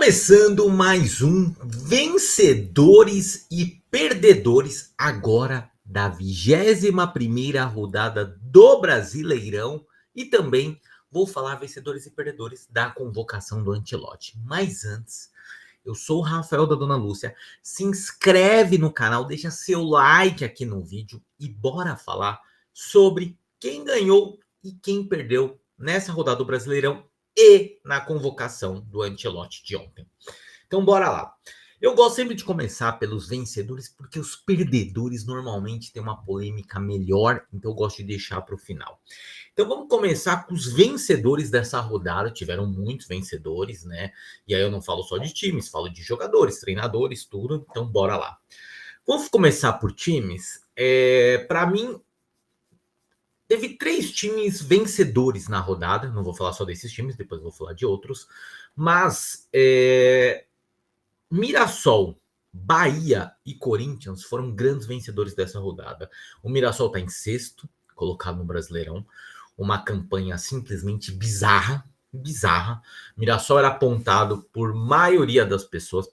Começando mais um Vencedores e Perdedores, agora da 21ª rodada do Brasileirão, e também vou falar vencedores e perdedores da convocação do Ancelotti. Mas antes, eu sou o Rafael da Dona Lúcia, se inscreve no canal, deixa seu like aqui no vídeo e bora falar sobre quem ganhou e quem perdeu nessa rodada do Brasileirão e na convocação do Ancelotti de ontem. Então bora lá. Eu gosto sempre de começar pelos vencedores, porque os perdedores normalmente têm uma polêmica melhor, então eu gosto de deixar para o final. Então vamos começar com os vencedores dessa rodada. Tiveram muitos vencedores, né? E aí eu não falo só de times, falo de jogadores, treinadores, tudo. Então bora lá. Vamos começar por times. Para mim, teve 3 times vencedores na rodada. Não vou falar só desses times, depois vou falar de outros. Mas Mirassol, Bahia e Corinthians foram grandes vencedores dessa rodada. O Mirassol está em sexto, colocado no Brasileirão. Uma campanha simplesmente bizarra. Mirassol era apontado pela maioria das pessoas,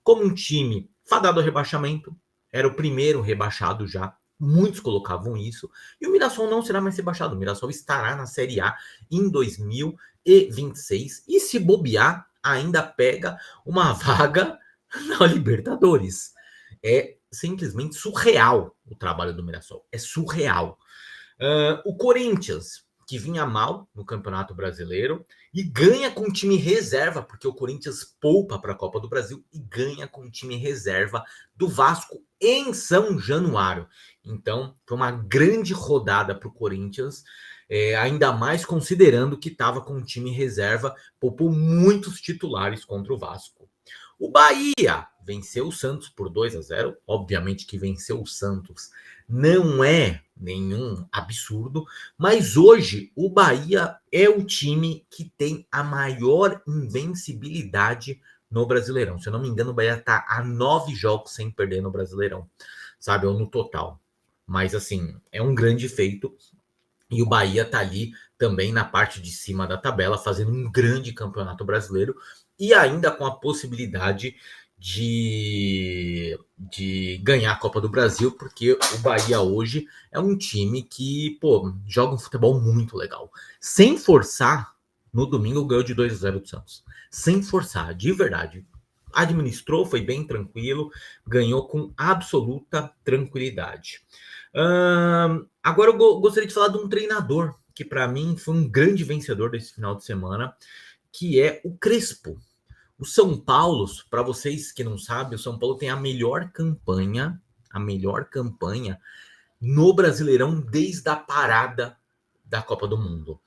como um time fadado ao rebaixamento. Era o primeiro rebaixado já. Muitos colocavam isso. E o Mirassol não será mais rebaixado. O Mirassol estará na Série A em 2026. E se bobear, ainda pega uma vaga na Libertadores. É simplesmente surreal o trabalho do Mirassol. É surreal. O Corinthians, que vinha mal no Campeonato Brasileiro e ganha com time reserva, porque o Corinthians poupa para a Copa do Brasil e ganha com time reserva do Vasco em São Januário. Então, foi uma grande rodada para o Corinthians, ainda mais considerando que estava com um time reserva, poupou muitos titulares contra o Vasco. O Bahia venceu o Santos por 2-0. Obviamente que venceu o Santos não é nenhum absurdo, mas hoje o Bahia é o time que tem a maior invencibilidade no Brasileirão. Se eu não me engano, o Bahia está a 9 jogos sem perder no Brasileirão, sabe? Ou no total. Mas, assim, é um grande feito. E o Bahia está ali também na parte de cima da tabela, fazendo um grande campeonato brasileiro e ainda com a possibilidade de ganhar a Copa do Brasil, porque o Bahia hoje é um time que, joga um futebol muito legal. Sem forçar, no domingo ganhou de 2-0 do Santos. Sem forçar, de verdade. Administrou, foi bem tranquilo, ganhou com absoluta tranquilidade. Agora eu gostaria de falar de um treinador que para mim foi um grande vencedor desse final de semana, que é o Crespo. O São Paulo, para vocês que não sabem, o São Paulo tem a melhor campanha no Brasileirão desde a parada da Copa do Mundo.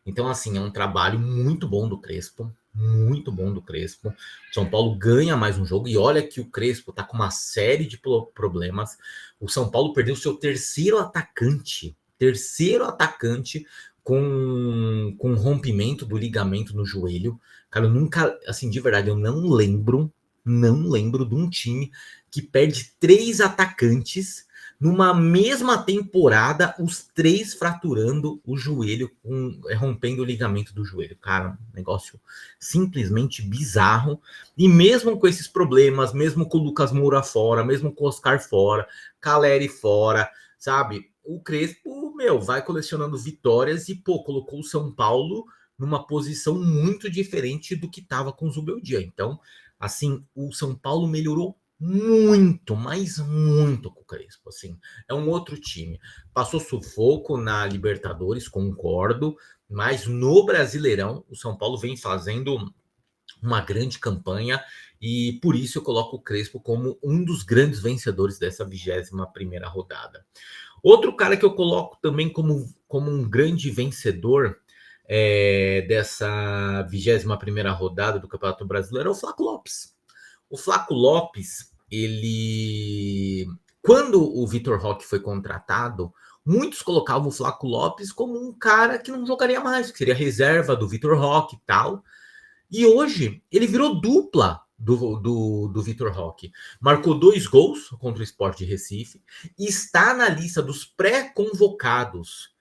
Então, assim, é um trabalho muito bom do Crespo. Muito bom do Crespo. São Paulo ganha mais um jogo. E olha que o Crespo tá com uma série de problemas. O São Paulo perdeu seu terceiro atacante. Com rompimento do ligamento no joelho. Cara, eu nunca, assim, de verdade, eu não lembro de um time que perde 3 atacantes numa mesma temporada, os 3 fraturando o joelho, rompendo o ligamento do joelho. Cara, negócio simplesmente bizarro. E mesmo com esses problemas, mesmo com o Lucas Moura fora, mesmo com o Oscar fora, Caleri fora, sabe? O Crespo, vai colecionando vitórias e, colocou o São Paulo numa posição muito diferente do que estava com o Zubeldia. Então, assim, o São Paulo melhorou muito, mas muito com o Crespo, assim, é um outro time. Passou sufoco na Libertadores, concordo, mas no Brasileirão o São Paulo vem fazendo uma grande campanha e por isso eu coloco o Crespo como um dos grandes vencedores dessa 21ª rodada. Outro cara que eu coloco também como um grande vencedor dessa 21ª rodada do Campeonato Brasileiro é o Flaco Lopes. O Flaco Lopes, quando o Vitor Roque foi contratado, muitos colocavam o Flaco Lopes como um cara que não jogaria mais, que seria reserva do Vitor Roque e tal. E hoje ele virou dupla do Vitor Roque. Marcou 2 gols contra o Sport de Recife e está na lista dos pré-convocados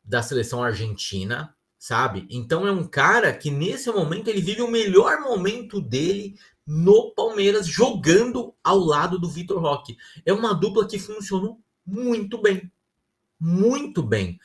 da seleção argentina sabe? Então é um cara que nesse momento ele vive o melhor momento dele no Palmeiras, jogando ao lado do Vitor Roque. É uma dupla que funcionou muito bem, muito bem.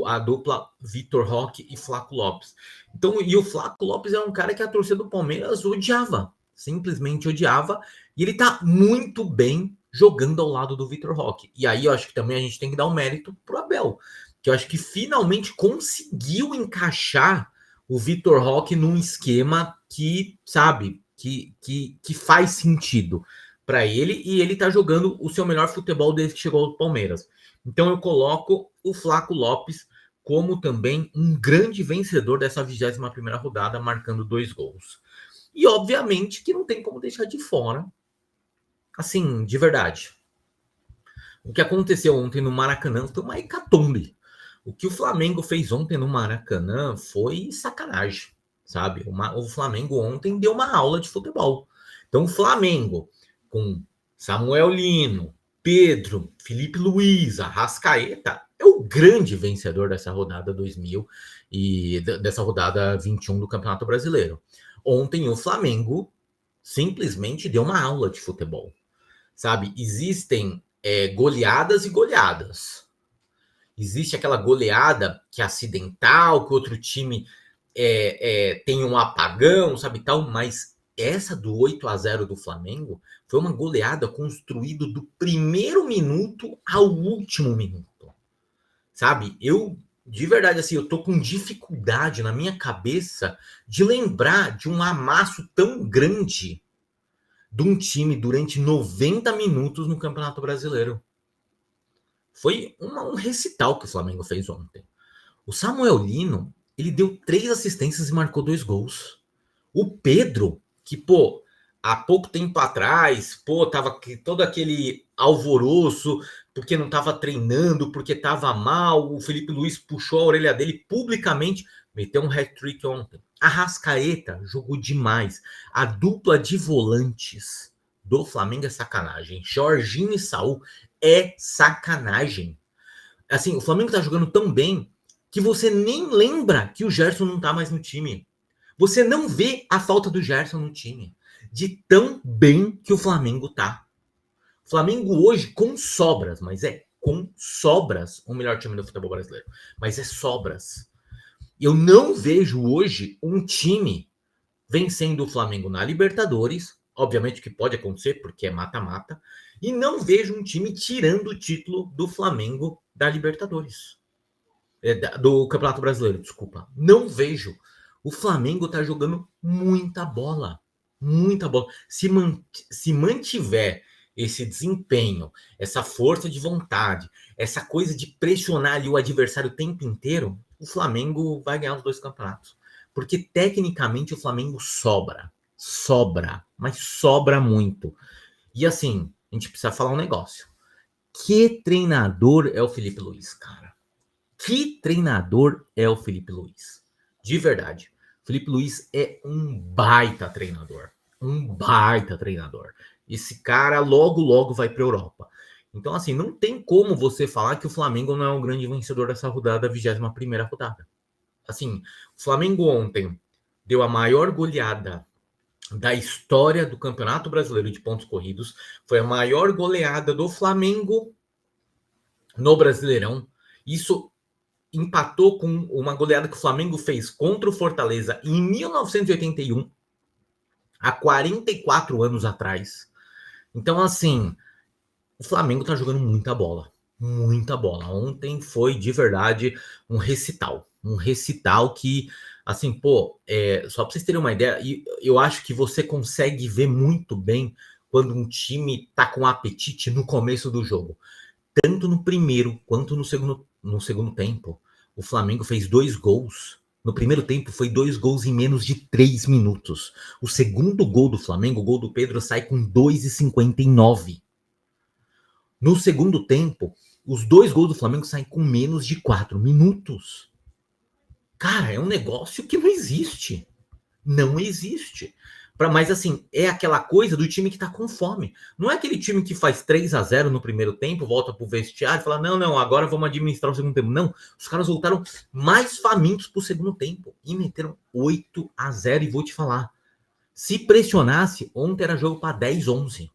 A dupla Vitor Roque e Flaco Lopes. Então, e o Flaco Lopes é um cara que a torcida do Palmeiras odiava, simplesmente odiava, e ele tá muito bem jogando ao lado do Vitor Roque. E aí eu acho que também a gente tem que dar um mérito pro Abel, que eu acho que finalmente conseguiu encaixar o Vitor Roque num esquema que, sabe, que faz sentido para ele, e ele tá jogando o seu melhor futebol desde que chegou ao Palmeiras. Então eu coloco o Flaco Lopes como também um grande vencedor dessa 21ª rodada, marcando 2 gols. E obviamente que não tem como deixar de fora, assim, de verdade. O que aconteceu ontem no Maracanã foi uma hecatombe. O que o Flamengo fez ontem no Maracanã foi sacanagem, sabe? O Flamengo ontem deu uma aula de futebol. Então o Flamengo, com Samuel Lino, Pedro, Felipe Luiz, Arrascaeta, é o grande vencedor dessa rodada 2000 e dessa rodada 21 do Campeonato Brasileiro. Ontem o Flamengo simplesmente deu uma aula de futebol, sabe? Existem goleadas e goleadas. Existe aquela goleada que é acidental, que outro time tem um apagão, sabe tal, mas essa do 8-0 do Flamengo foi uma goleada construída do primeiro minuto ao último minuto, sabe? Eu, de verdade, assim, eu tô com dificuldade na minha cabeça de lembrar de um amasso tão grande de um time durante 90 minutos no Campeonato Brasileiro. Foi um recital que o Flamengo fez ontem. O Samuel Lino, ele deu 3 assistências e marcou 2 gols. O Pedro, que, pô, há pouco tempo atrás, pô, tava todo aquele alvoroço, porque não tava treinando, porque tava mal, o Felipe Luiz puxou a orelha dele publicamente, meteu um hat-trick ontem. A Arrascaeta jogou demais. A dupla de volantes do Flamengo é sacanagem. Jorginho e Saul é sacanagem. Assim, o Flamengo tá jogando tão bem que você nem lembra que o Gerson não tá mais no time. Você não vê a falta do Gerson no time. De tão bem que o Flamengo tá. O Flamengo hoje com sobras, mas com sobras o melhor time do futebol brasileiro. Mas é sobras. Eu não vejo hoje um time vencendo o Flamengo na Libertadores. Obviamente que pode acontecer, porque é mata-mata. E não vejo um time tirando o título do Flamengo da Libertadores. Do Campeonato Brasileiro, desculpa. Não vejo. O Flamengo tá jogando muita bola. Muita bola. Se mantiver esse desempenho, essa força de vontade, essa coisa de pressionar ali o adversário o tempo inteiro, o Flamengo vai ganhar os 2 campeonatos. Porque tecnicamente o Flamengo sobra. Sobra. Mas sobra muito. E assim, a gente precisa falar um negócio. Que treinador é o Felipe Luiz, cara? Que treinador é o Felipe Luiz? De verdade. Felipe Luiz é um baita treinador. Um baita treinador. Esse cara logo, logo vai para a Europa. Então, assim, não tem como você falar que o Flamengo não é um grande vencedor dessa rodada, 21ª rodada. Assim, o Flamengo ontem deu a maior goleada da história do Campeonato Brasileiro de pontos corridos. Foi a maior goleada do Flamengo no Brasileirão. Isso empatou com uma goleada que o Flamengo fez contra o Fortaleza em 1981, há 44 anos atrás. Então, assim, o Flamengo tá jogando muita bola. Muita bola. Ontem foi, de verdade, um recital. Um recital que, assim, pô, só pra vocês terem uma ideia, eu acho que você consegue ver muito bem quando um time tá com apetite no começo do jogo. Tanto no primeiro quanto no segundo tempo. O Flamengo fez 2 gols. No primeiro tempo foi 2 gols em menos de 3 minutos. O segundo gol do Flamengo, o gol do Pedro, sai com 2,59. No segundo tempo, os 2 gols do Flamengo saem com menos de 4 minutos. Cara, é um negócio que não existe. Não existe. Mas assim, é aquela coisa do time que tá com fome. Não é aquele time que faz 3-0 no primeiro tempo, volta pro vestiário e fala: não, não, agora vamos administrar o segundo tempo. Não, os caras voltaram mais famintos pro segundo tempo e meteram 8-0. E vou te falar, se pressionasse, ontem era jogo para 10-11.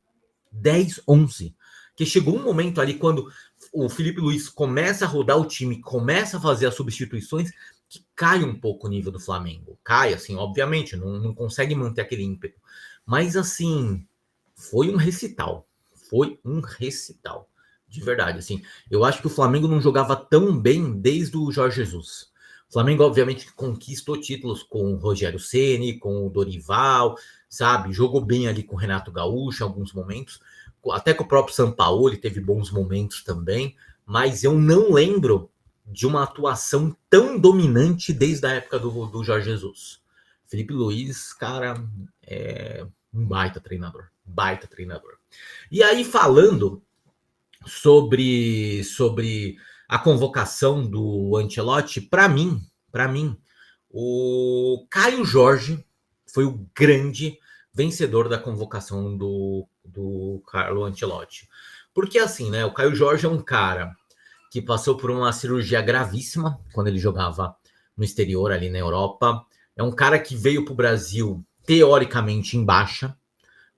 10-11. Que chegou um momento ali quando o Felipe Luiz começa a rodar o time, começa a fazer as substituições, que cai um pouco o nível do Flamengo. Cai, assim, obviamente, não consegue manter aquele ímpeto. Mas, assim, foi um recital. Foi um recital. De verdade, assim. Eu acho que o Flamengo não jogava tão bem desde o Jorge Jesus. O Flamengo, obviamente, conquistou títulos com o Rogério Ceni, com o Dorival, sabe? Jogou bem ali com o Renato Gaúcho em alguns momentos. Até com o próprio Sampaoli teve bons momentos também. Mas eu não lembro de uma atuação tão dominante desde a época do Jorge Jesus. Felipe Luiz, cara, é um baita treinador. Baita treinador. E aí, falando sobre a convocação do Ancelotti, para mim, o Caio Jorge foi o grande vencedor da convocação do Carlo Ancelotti. Porque assim, né, o Caio Jorge é um cara que passou por uma cirurgia gravíssima quando ele jogava no exterior, ali na Europa. É um cara que veio para o Brasil teoricamente em baixa,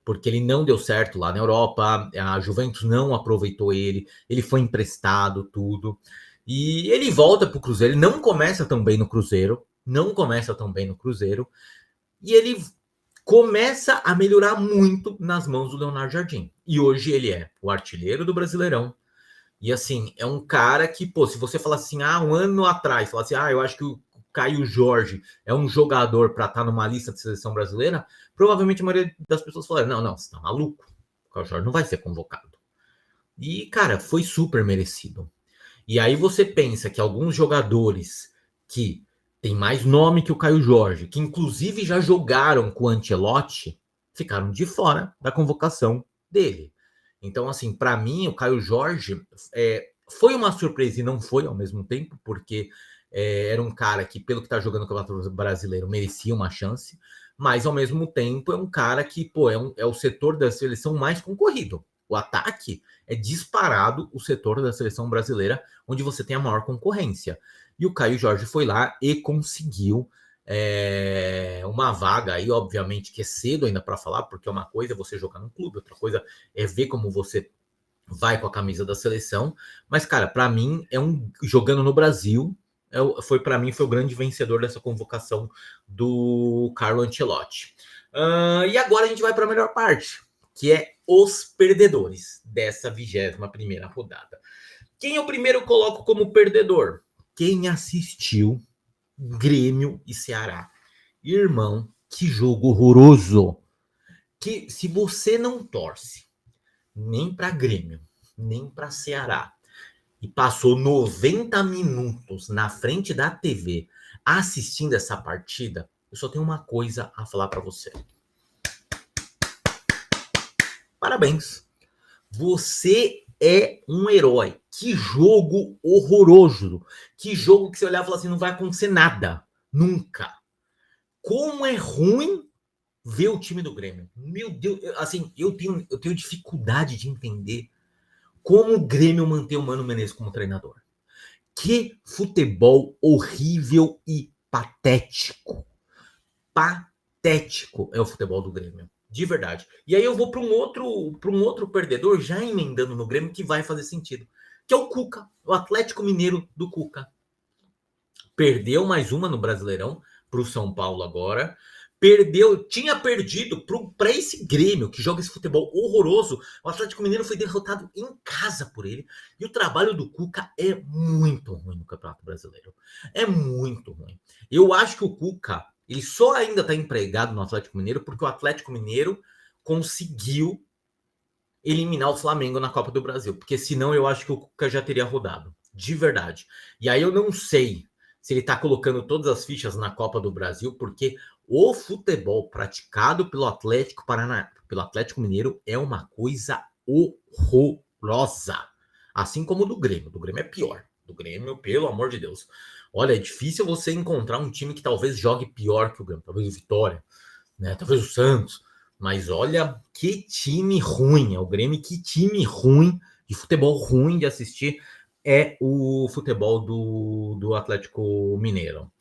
porque ele não deu certo lá na Europa, a Juventus não aproveitou ele, ele foi emprestado, tudo. E ele volta para o Cruzeiro, ele não começa tão bem no Cruzeiro, não começa tão bem no Cruzeiro, e ele começa a melhorar muito nas mãos do Leonardo Jardim. E hoje ele é o artilheiro do Brasileirão, e assim, é um cara que, pô, se você falar assim, um ano atrás, falar assim, eu acho que o Caio Jorge é um jogador para estar numa lista de seleção brasileira, provavelmente a maioria das pessoas falaram, não, você tá maluco, o Caio Jorge não vai ser convocado. E, cara, foi super merecido. E aí você pensa que alguns jogadores que têm mais nome que o Caio Jorge, que inclusive já jogaram com o Ancelotti, ficaram de fora da convocação dele. Então, assim, para mim, o Caio Jorge foi uma surpresa e não foi ao mesmo tempo, porque era um cara que, pelo que está jogando no Campeonato Brasileiro, merecia uma chance, mas ao mesmo tempo é um cara que, pô, é o setor da seleção mais concorrido. O ataque é disparado o setor da seleção brasileira, onde você tem a maior concorrência. E o Caio Jorge foi lá e conseguiu uma vaga aí, obviamente que é cedo ainda para falar, porque uma coisa é você jogar num clube, outra coisa é ver como você vai com a camisa da seleção. Mas, cara, para mim, jogando no Brasil, foi para mim foi o grande vencedor dessa convocação do Carlo Ancelotti. E agora a gente vai para a melhor parte, que é os perdedores dessa 21ª rodada. Quem eu primeiro coloco como perdedor? Quem assistiu Grêmio e Ceará. Irmão, que jogo horroroso. Que se você não torce nem para Grêmio, nem para Ceará, e passou 90 minutos na frente da TV assistindo essa partida, eu só tenho uma coisa a falar para você. Parabéns. Você é um herói. Que jogo horroroso. Que jogo que você olhava e falava assim, não vai acontecer nada. Nunca. Como é ruim ver o time do Grêmio. Meu Deus, assim, eu tenho dificuldade de entender como o Grêmio mantém o Mano Menezes como treinador. Que futebol horrível e patético. Patético é o futebol do Grêmio. De verdade. E aí eu vou para um outro perdedor, já emendando no Grêmio, que vai fazer sentido. Que é o Cuca, o Atlético Mineiro do Cuca. Perdeu mais uma no Brasileirão para o São Paulo agora. Tinha perdido para esse Grêmio que joga esse futebol horroroso. O Atlético Mineiro foi derrotado em casa por ele. E o trabalho do Cuca é muito ruim no Campeonato Brasileiro. É muito ruim. Eu acho que o Cuca, ele só ainda está empregado no Atlético Mineiro porque o Atlético Mineiro conseguiu eliminar o Flamengo na Copa do Brasil. Porque senão eu acho que o Cuca já teria rodado. De verdade. E aí eu não sei se ele está colocando todas as fichas na Copa do Brasil, porque o futebol praticado pelo Atlético Mineiro é uma coisa horrorosa. Assim como o do Grêmio. Do Grêmio é pior. Do Grêmio, pelo amor de Deus. Olha, é difícil você encontrar um time que talvez jogue pior que o Grêmio. Talvez o Vitória. né? Talvez o Santos, mas olha que time ruim, é o Grêmio, que time ruim, de futebol ruim de assistir é o futebol do Atlético Mineiro.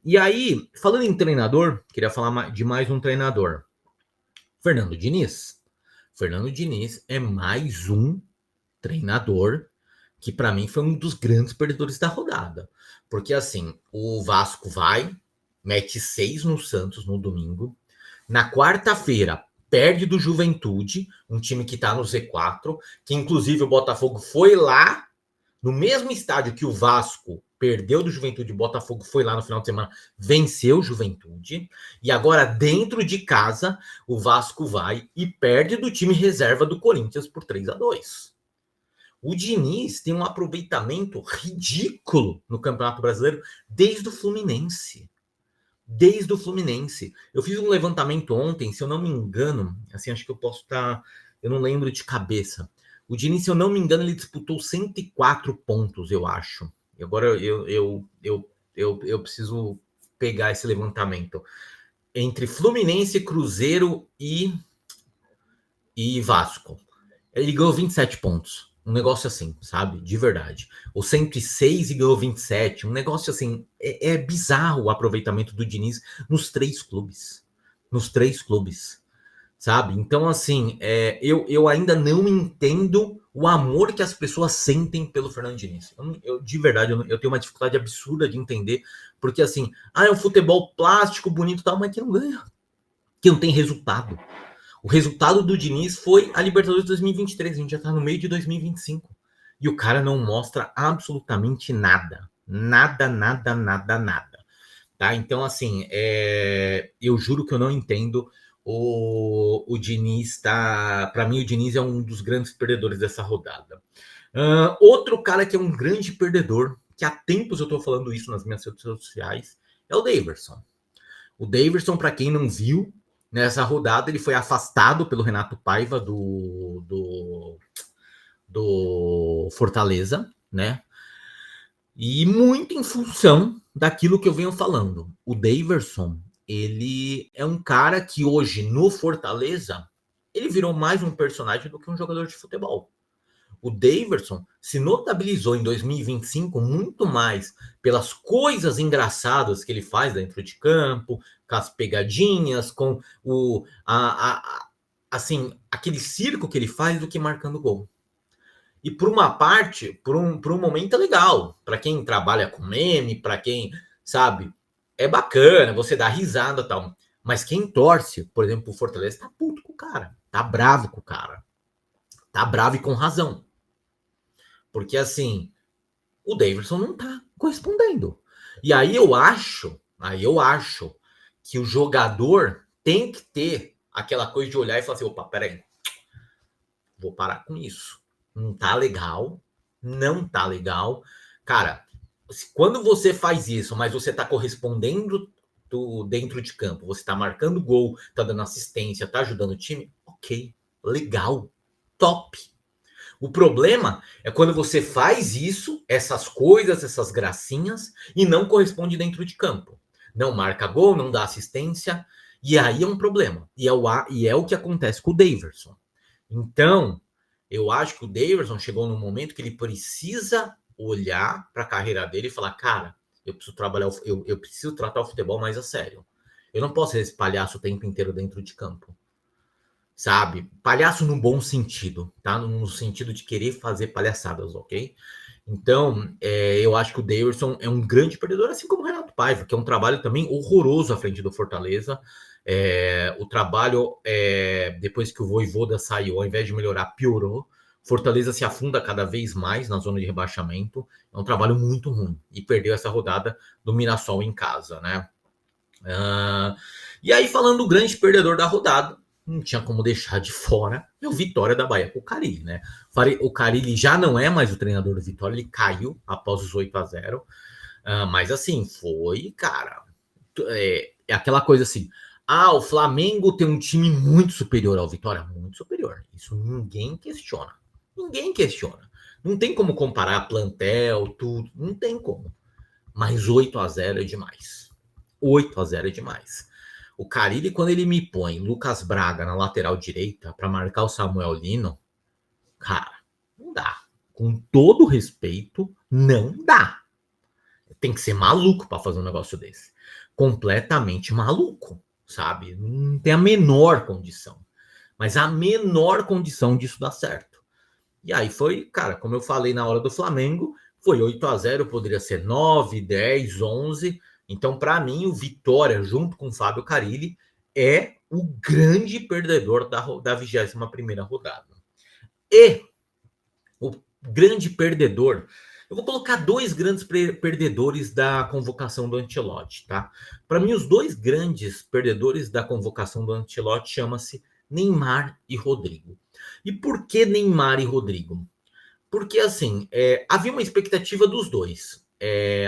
E aí, falando em treinador, queria falar de mais um treinador, Fernando Diniz. Fernando Diniz é mais um treinador que para mim foi um dos grandes perdedores da rodada. Porque assim, o Vasco vai, mete 6 no Santos no domingo. Na quarta-feira, perde do Juventude, um time que está no Z4, que inclusive o Botafogo foi lá, no mesmo estádio que o Vasco perdeu do Juventude, o Botafogo foi lá no final de semana, venceu o Juventude, e agora dentro de casa, o Vasco vai e perde do time reserva do Corinthians por 3-2. O Diniz tem um aproveitamento ridículo no Campeonato Brasileiro desde o Fluminense. Desde o Fluminense. Eu fiz um levantamento ontem, se eu não me engano, assim, acho que eu posso estar. Eu não lembro de cabeça. O Diniz, se eu não me engano, ele disputou 104 pontos, eu acho. E agora eu preciso pegar esse levantamento. Entre Fluminense, Cruzeiro e Vasco. Ele ganhou 27 pontos. Um negócio assim, sabe? De verdade. O 106 e ganhou 27. Um negócio assim. É bizarro o aproveitamento do Diniz nos três clubes. Nos três clubes. Sabe? Então, assim, eu ainda não entendo o amor que as pessoas sentem pelo Fernando Diniz. De verdade, eu tenho uma dificuldade absurda de entender. Porque, assim, é um futebol plástico, bonito e tal, mas que não ganha. Que não tem resultado. O resultado do Diniz foi a Libertadores 2023. A gente já tá no meio de 2025. E o cara não mostra absolutamente nada. Nada, nada, nada, nada. Tá? Então, assim, eu juro que eu não entendo. O Diniz tá. Para mim, o Diniz é um dos grandes perdedores dessa rodada. Outro cara que é um grande perdedor, que há tempos eu tô falando isso nas minhas redes sociais, é o Daverson. O Daverson, para quem não viu, nessa rodada ele foi afastado pelo Renato Paiva do Fortaleza, né? E muito em função daquilo que eu venho falando. O Daverson, ele é um cara que hoje no Fortaleza, ele virou mais um personagem do que um jogador de futebol. O Daverson se notabilizou em 2025 muito mais pelas coisas engraçadas que ele faz dentro de campo, com as pegadinhas, com assim, aquele circo que ele faz do que marcando gol. E por uma parte, por um momento é legal, para quem trabalha com meme, para quem, sabe, é bacana, você dá risada e tal. Mas quem torce, por exemplo, o Fortaleza, tá puto com o cara, tá bravo com o cara, tá bravo e com razão. Porque assim, o Davidson não tá correspondendo. E aí eu acho que o jogador tem que ter aquela coisa de olhar e falar assim, opa, peraí, vou parar com isso. Não tá legal, não tá legal. Cara, quando você faz isso, mas você tá correspondendo dentro de campo, você tá marcando gol, tá dando assistência, tá ajudando o time, ok, legal, top. O problema é quando você faz isso, essas coisas, essas gracinhas, e não corresponde dentro de campo. Não marca gol, não dá assistência, e aí é um problema. E é o que acontece com o Daverson. Então, eu acho que o Daverson chegou num momento que ele precisa olhar para a carreira dele e falar: cara, eu preciso trabalhar, eu preciso tratar o futebol mais a sério. Eu não posso ser esse palhaço o tempo inteiro dentro de campo, sabe? Palhaço no bom sentido, tá? No sentido de querer fazer palhaçadas, ok? Então, eu acho que o Davidson é um grande perdedor, assim como o Renato Paiva, que é um trabalho também horroroso à frente do Fortaleza. O trabalho, depois que o Vojvoda saiu, ao invés de melhorar, piorou. Fortaleza se afunda cada vez mais na zona de rebaixamento. É um trabalho muito ruim. E perdeu essa rodada do Mirassol em casa, né? E aí, falando do grande perdedor da rodada, não tinha como deixar de fora é o Vitória da Bahia com o Carille, né? O Carille já não é mais o treinador do Vitória, ele caiu após os 8-0. Mas assim, foi, cara, é aquela coisa assim, o Flamengo tem um time muito superior ao Vitória, muito superior. Isso ninguém questiona. Ninguém questiona. Não tem como comparar plantel, tudo, não tem como. Mas 8-0 é demais. 8-0 é demais. O Carille, quando ele me põe Lucas Braga na lateral direita para marcar o Samuel Lino, cara, não dá. Com todo respeito, não dá. Tem que ser maluco para fazer um negócio desse. Completamente maluco, sabe? Não tem a menor condição. Mas a menor condição disso dar certo. E aí foi, cara, como eu falei na hora do Flamengo, foi 8-0, poderia ser 9, 10, 11. Então, para mim, o Vitória, junto com o Fábio Carille, é o grande perdedor da 21ª rodada. E o grande perdedor, eu vou colocar dois grandes perdedores da convocação do Ancelotti, tá? Para mim, os dois grandes perdedores da convocação do Ancelotti chama-se Neymar e Rodrigo. E por que Neymar e Rodrigo? Porque, assim, havia uma expectativa dos dois.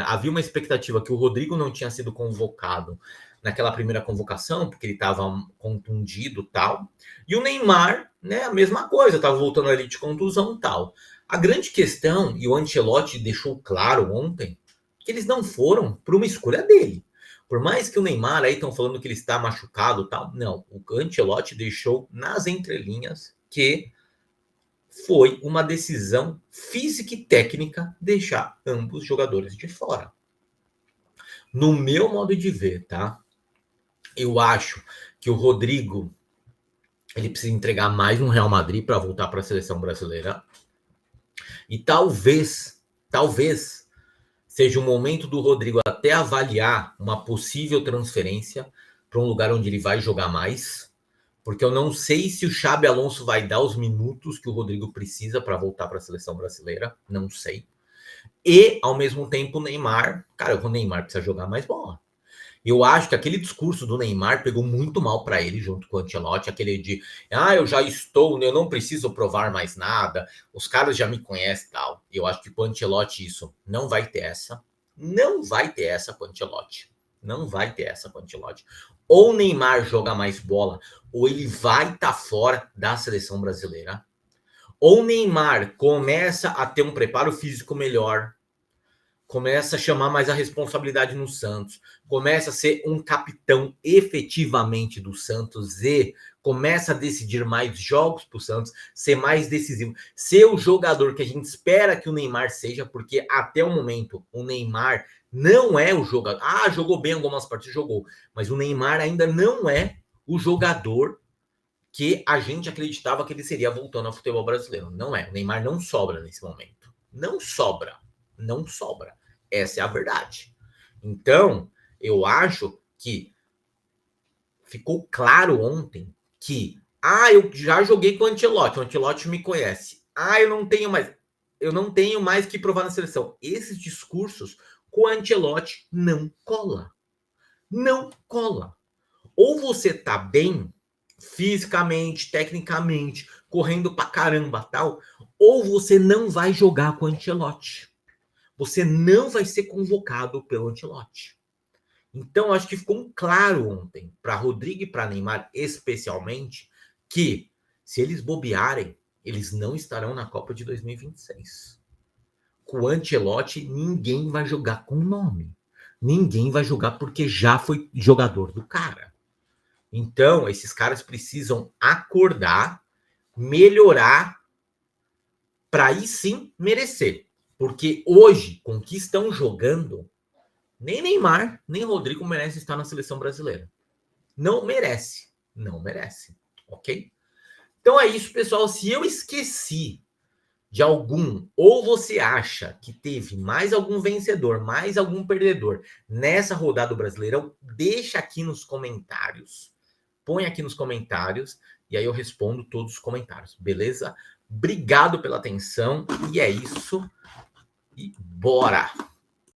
Havia uma expectativa que o Rodrigo não tinha sido convocado naquela primeira convocação, porque ele estava contundido e tal. E o Neymar, né, a mesma coisa, estava voltando ali de contusão e tal. A grande questão, e o Ancelotti deixou claro ontem, que eles não foram por uma escolha dele. Por mais que o Neymar aí estão falando que ele está machucado e tal, não. O Ancelotti deixou nas entrelinhas que foi uma decisão física e técnica deixar ambos jogadores de fora. No meu modo de ver, tá? Eu acho que o Rodrigo ele precisa entregar mais no Real Madrid para voltar para a seleção brasileira. E talvez seja o momento do Rodrigo até avaliar uma possível transferência para um lugar onde ele vai jogar mais. Porque eu não sei se o Xabi Alonso vai dar os minutos que o Rodrigo precisa para voltar para a seleção brasileira. Não sei. E, ao mesmo tempo, o Neymar. Cara, o Neymar precisa jogar mais bola. Eu acho que aquele discurso do Neymar pegou muito mal para ele, junto com o Ancelotti. Aquele de, eu já estou, eu não preciso provar mais nada. Os caras já me conhecem e tal. Eu acho que com o Ancelotti isso não vai ter essa. Não vai ter essa com o Ancelotti. Não vai ter essa com o Ancelotti. Ou o Neymar joga mais bola, ou ele vai estar fora da seleção brasileira. Ou o Neymar começa a ter um preparo físico melhor, começa a chamar mais a responsabilidade no Santos, começa a ser um capitão efetivamente do Santos e começa a decidir mais jogos para o Santos, ser mais decisivo, ser o jogador que a gente espera que o Neymar seja, porque até o momento o Neymar não é o jogador. Jogou bem algumas partidas, jogou, mas o Neymar ainda não é o jogador que a gente acreditava que ele seria voltando ao futebol brasileiro. Não é. O Neymar não sobra nesse momento. Não sobra. Não sobra. Essa é a verdade. Então, eu acho que ficou claro ontem que eu já joguei com o Ancelotti me conhece. Eu não tenho mais que provar na seleção. Esses discursos com o Ancelotti não cola. Não cola. Ou você tá bem fisicamente, tecnicamente, correndo pra caramba, tal, ou você não vai jogar com o Ancelotti. Você não vai ser convocado pelo Ancelotti. Então, acho que ficou claro ontem, para Rodrigo e para Neymar especialmente, que se eles bobearem, eles não estarão na Copa de 2026. Com o Ancelotti, ninguém vai jogar com o nome. Ninguém vai jogar porque já foi jogador do cara. Então, esses caras precisam acordar, melhorar, para aí sim merecer. Porque hoje, com o que estão jogando, nem Neymar, nem Rodrigo merece estar na seleção brasileira. Não merece. Não merece. Ok? Então é isso, pessoal. Se eu esqueci de algum, ou você acha que teve mais algum vencedor, mais algum perdedor nessa rodada do Brasileirão, deixa aqui nos comentários. Põe aqui nos comentários e aí eu respondo todos os comentários, beleza? Obrigado pela atenção e é isso. E bora!